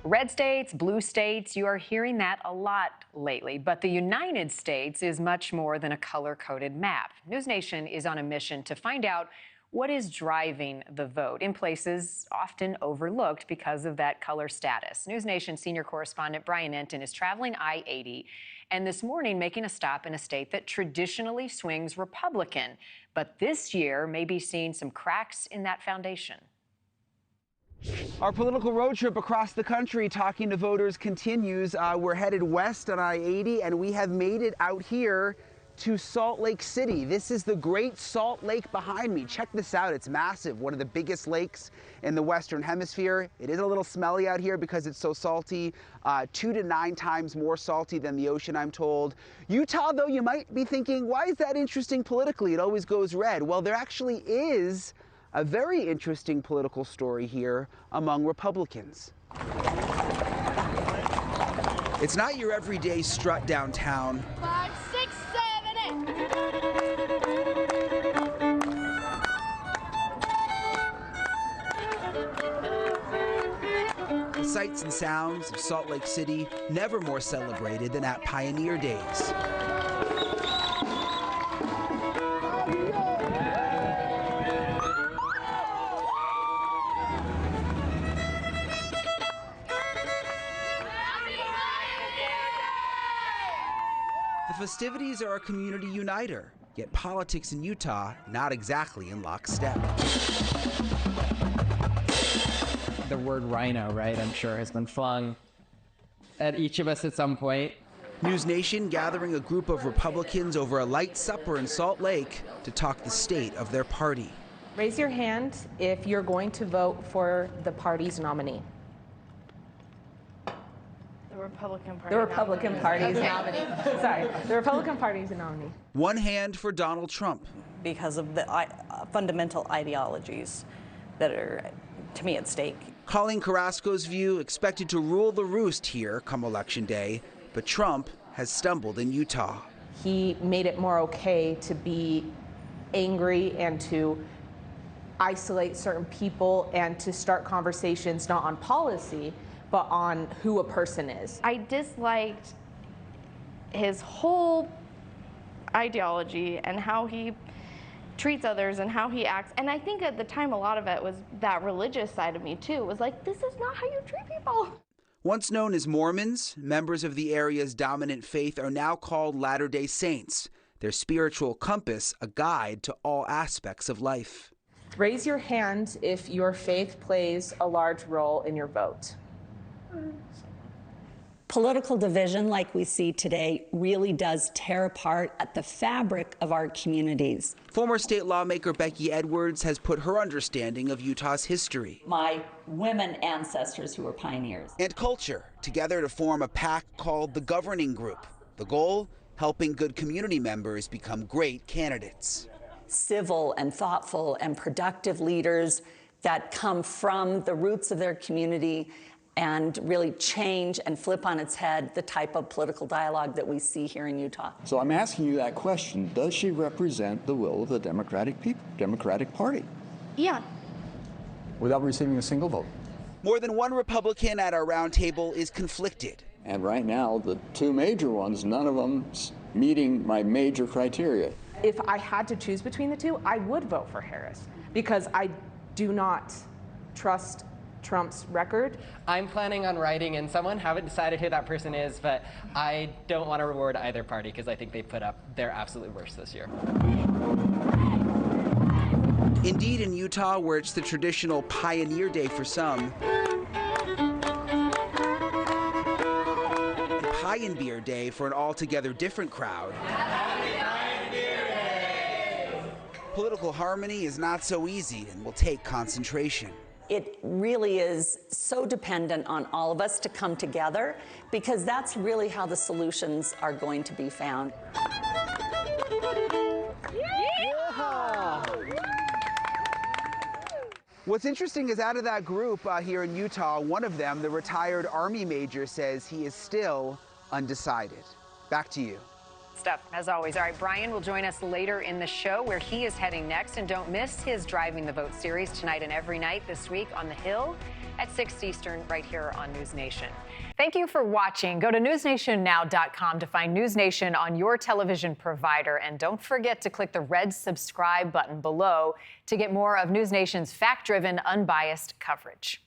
Red states, blue states, you are hearing that a lot lately. But the United States is much more than a color-coded map. NewsNation is on a mission to find out what is driving the vote in places often overlooked because of that color status. NewsNation senior correspondent Brian Entin is traveling I-80 and this morning making a stop in a state that traditionally swings Republican. But this year may be seeing some cracks in that foundation. Our political road trip across the country talking to voters continues. We're headed west on I-80 and we have made it out here to Salt Lake City. This is the Great Salt Lake behind me. Check this out, it's massive. One of the biggest lakes in the Western Hemisphere. It is a little smelly out here because it's so salty, 2 to 9 times more salty than the ocean, I'm told. Utah, though, you might be thinking, why is that interesting politically? It always goes red. Well, there actually is a very interesting political story here among Republicans. It's not your everyday strut downtown. 5, 6, 7, 8. The sights and sounds of Salt Lake City never more celebrated than at Pioneer Days. The festivities are a community uniter, yet politics in Utah not exactly in lockstep. The word rhino, right, I'm sure has been flung at each of us at some point. NewsNation gathering a group of Republicans over a light supper in Salt Lake to talk the state of their party. Raise your hand if you're going to vote for the party's nominee. The Republican Party. The Republican Party's nominee. Sorry, the Republican Party's nominee. One hand for Donald Trump. Because of the fundamental ideologies that are, to me, at stake. Colleen Carrasco's view expected to rule the roost here come Election Day, but Trump has stumbled in Utah. He made it more okay to be angry and to isolate certain people and to start conversations not on policy, but on who a person is. I disliked his whole ideology and how he treats others and how he acts. And I think at the time a lot of it was that religious side of me too. It was like, this is not how you treat people. Once known as Mormons, members of the area's dominant faith are now called Latter-day Saints, their spiritual compass a guide to all aspects of life. Raise your hand if your faith plays a large role in your vote. Political division like we see today really does tear apart at the fabric of our communities. Former state lawmaker Becky Edwards has put her understanding of Utah's history. My women ancestors who were pioneers. And culture, together to form a pact called the Governing Group. The goal, helping good community members become great candidates. Civil and thoughtful and productive leaders that come from the roots of their community and really change and flip on its head the type of political dialogue that we see here in Utah. So I'm asking you that question. Does she represent the will of the Democratic people, Democratic Party? Yeah. Without receiving a single vote. More than one Republican at our roundtable is conflicted. And right now, the 2 major ones, none of them meeting my major criteria. If I had to choose between the two, I would vote for Harris because I do not trust Trump's record. I'm planning on writing in someone, haven't decided who that person is, but I don't want to reward either party because I think they put up their absolute worst this year. Indeed, in Utah, where it's the traditional Pioneer Day for some, Pioneer Day for an altogether different crowd. Political harmony is not so easy and will take concentration. It really is so dependent on all of us to come together because that's really how the solutions are going to be found. What's interesting is out of that group here in Utah, one of them, the retired Army major, says he is still undecided. Back to you. stuff, as always. All right, Brian will join us later in the show where he is heading next. And don't miss his Driving the Vote series tonight and every night this week on The Hill at 6 Eastern right here on NewsNation. Thank you for watching. Go to newsnationnow.com to find NewsNation on your television provider. And don't forget to click the red subscribe button below to get more of NewsNation's fact-driven, unbiased coverage.